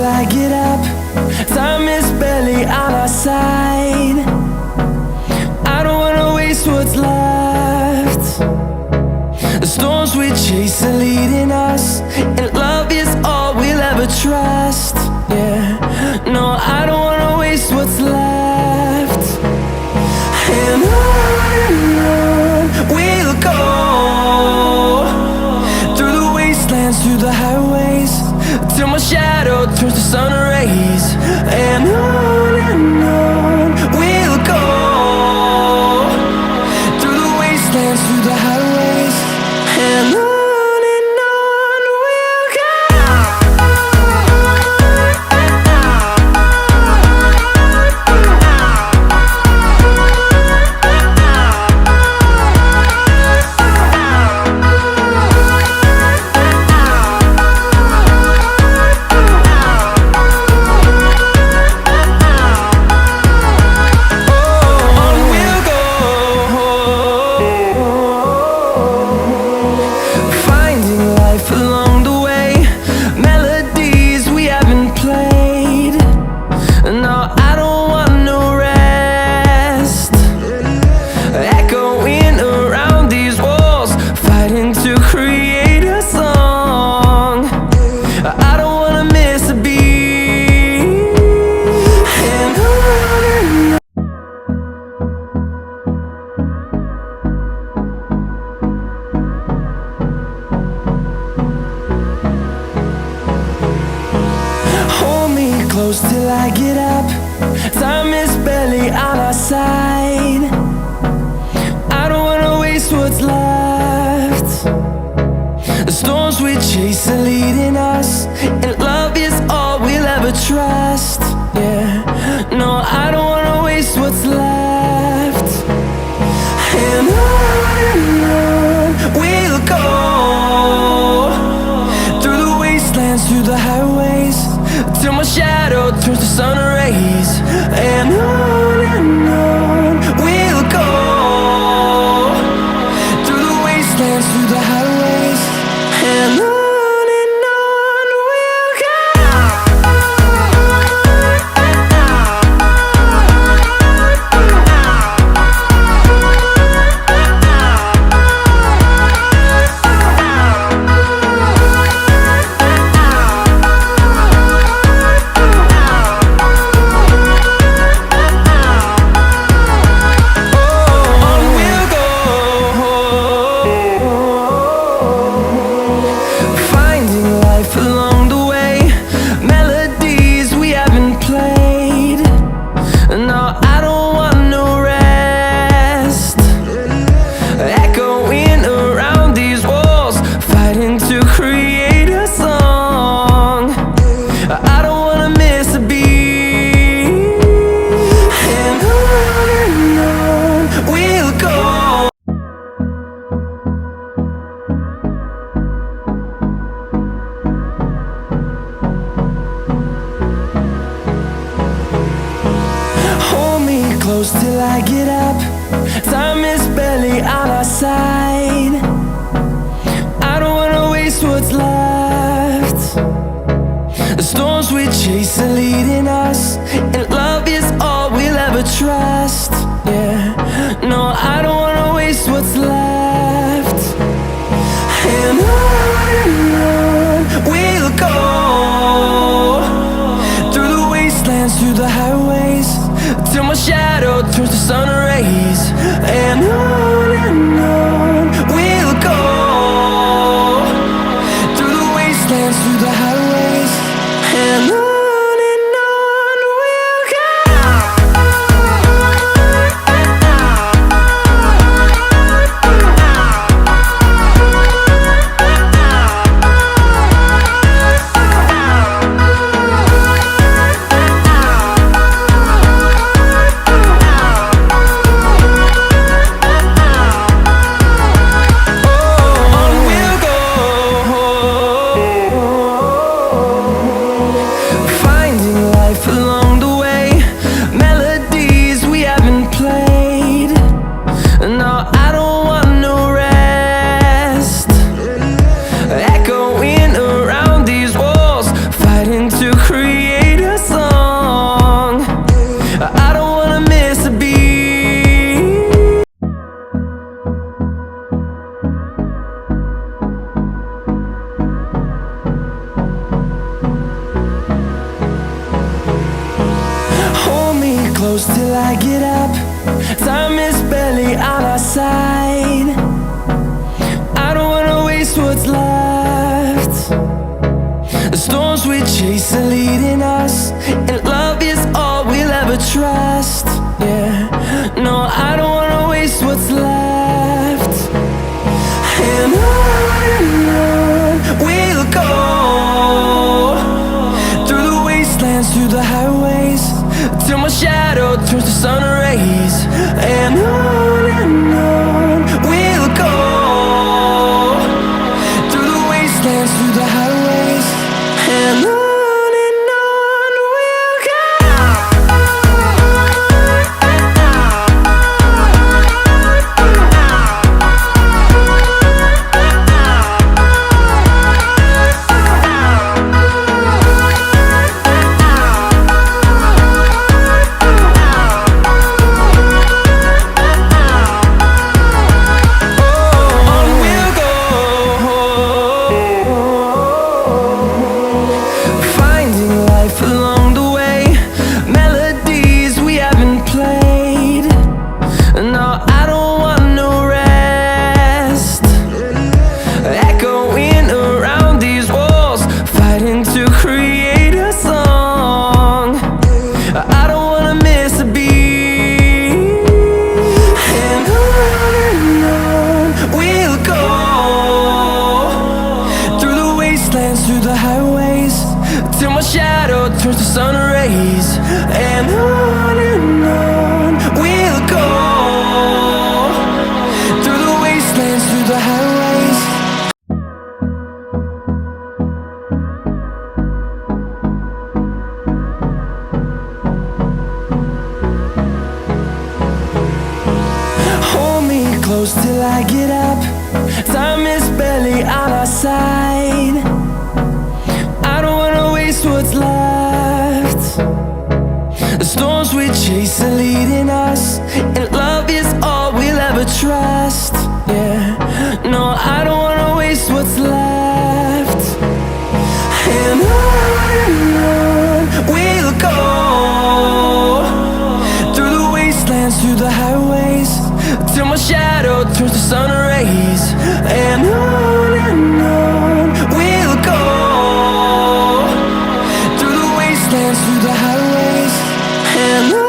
till I get up. Time is barely on our side. I don't wanna waste what's left. The storms we chase are leading us, and love is all we'll ever trust. Yeah, no, I don't wanna waste what's left. And on we'll go, through the wastelands, through the highways, till my shadow turns to sun rays. And on we'll go, through the wastelands, through the highways, and on. Close till I get up. Time is barely on our side. I don't wanna waste what's left. The storms we chase are leading us, and love is all we'll ever trust. Yeah, no, I don't wanna waste what's left. And on we'll go, through the wastelands, through the highways, till my shadow turns to sun rays. And on we'll go, through the wastelands, through the highways, and on. Close till I get up. Time is barely on our side. I don't wanna waste what's left. The storms we chase are leading us, and love is all we'll ever trust. Yeah, no, I don't wanna waste what's left. And on we'll go, through the wastelands, through the highways, till my shadow turns to sun rays. And on we'll go, through the wastelands, through the highways, and on. close till I get up. Time is barely on our side. I don't wanna waste what's left. The storms we chase are leading us, and love is all we'll ever trust. Yeah, no, I don't wanna waste what's left. And on we'll go, through the wastelands, through the highways, till my shadow turns to sun rays. And on we'll go, through the wastelands, through the highways, and on. Through the highways, till my shadow turns to sun rays. And on we'll go, through the wastelands, through the highways. Hold me close till I get up. Time is barely on our side. What's left? The storms we chase are leading us, and love is all we'll ever trust. Yeah, no, I don't wanna waste what's left. And on we'll go, through the wastelands, through the highways, till my shadow turns to sun rays. And on we'll go, through the highways, and on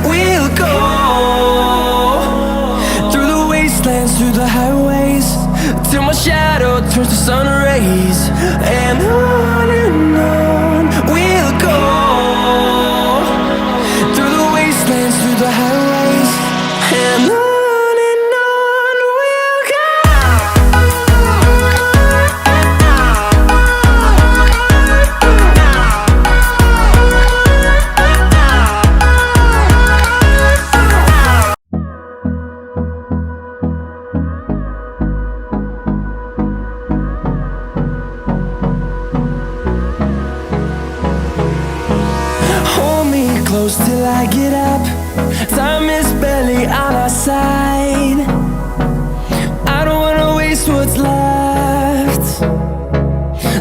we'll go. Through the highways, till my shadow turns to sun rays. And on we'll go, through the wastelands, through the highways, and on. Close till I get up. Time is barely on our side. I don't wanna waste what's left.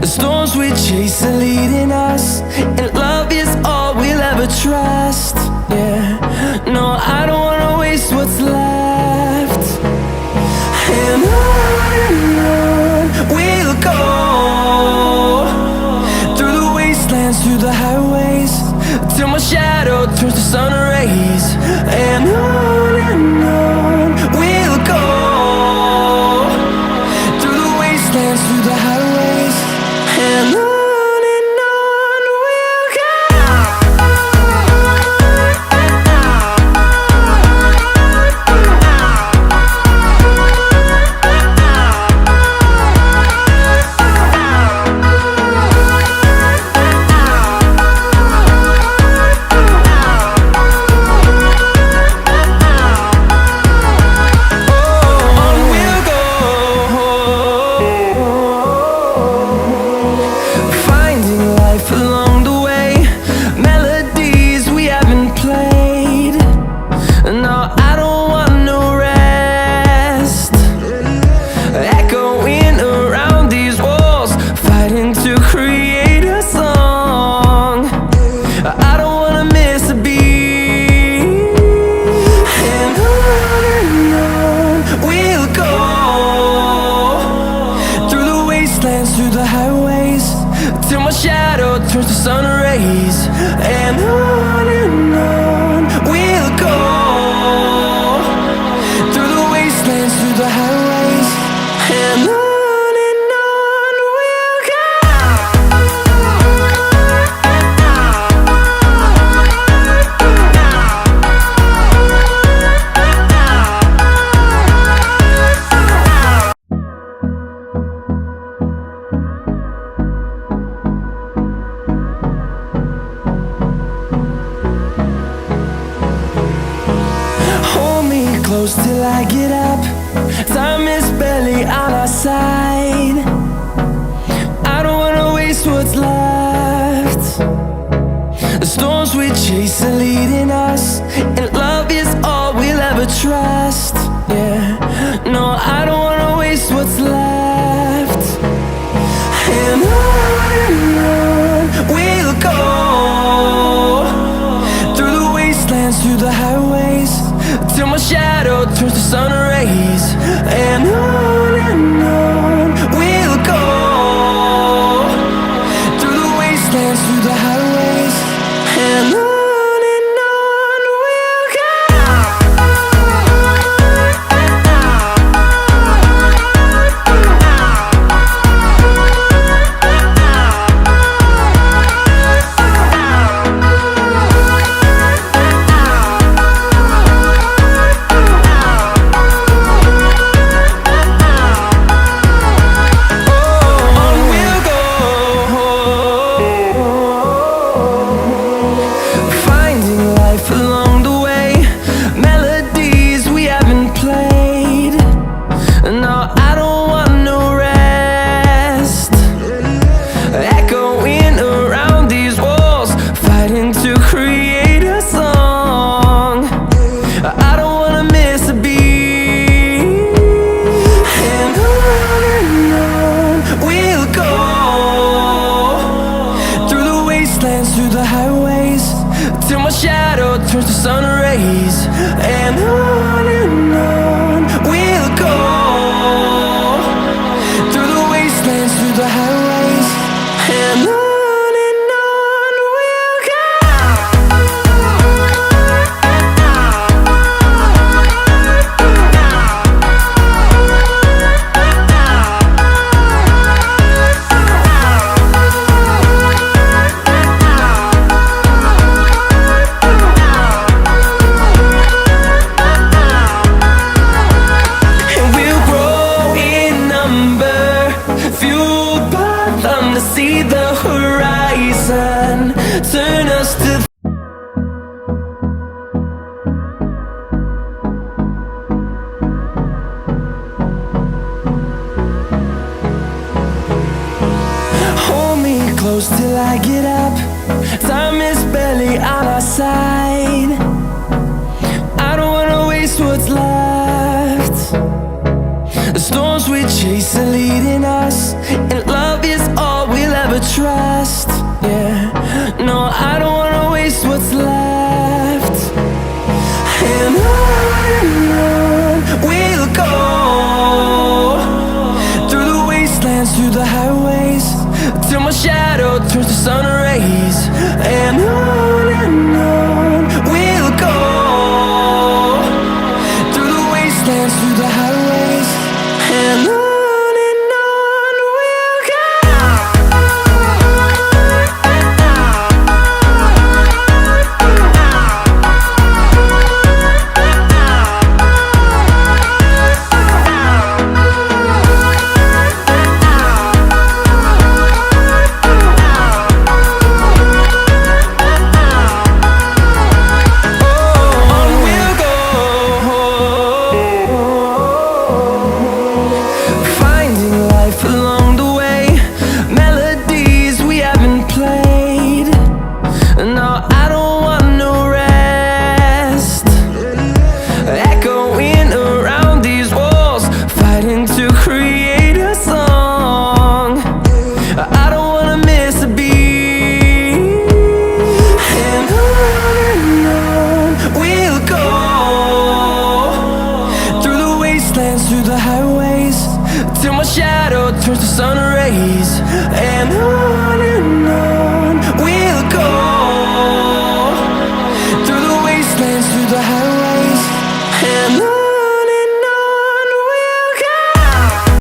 The storms we chase are leading us, and love is all we'll ever trust. Yeah, no, I don't wanna waste what's left. And on we'll go, through the wastelands, through the highways, till my shadow turns to sun rays. And on we'll go, through through the highways, and on we'll go. Through the highways, till my shadow turns to sun rays, and on we'll go. Through the wastelands, through the highways, and on we'll go. Close till I get up. Time is barely on our side. I don't wanna waste what's left. The storms we chase are leading us, and love is all we'll ever trust. Yeah, no, I don't wanna waste what's left. And on we'll go. Through the wastelands, through the highways, till my shadow turns to sun rays, and on we'll go. Through the wastelands, through the highways, and on we'll go. Through the highways, till my shadow turns to sun rays, and on we'll go. Through the wastelands, through the highways, and on we'll go. To see the horizon, turn us to hold me close till I get up. Time is barely on our side. I don't wanna waste what's left. The storms we chase are leading us, and love is all we'll ever trust. Yeah, no, I don't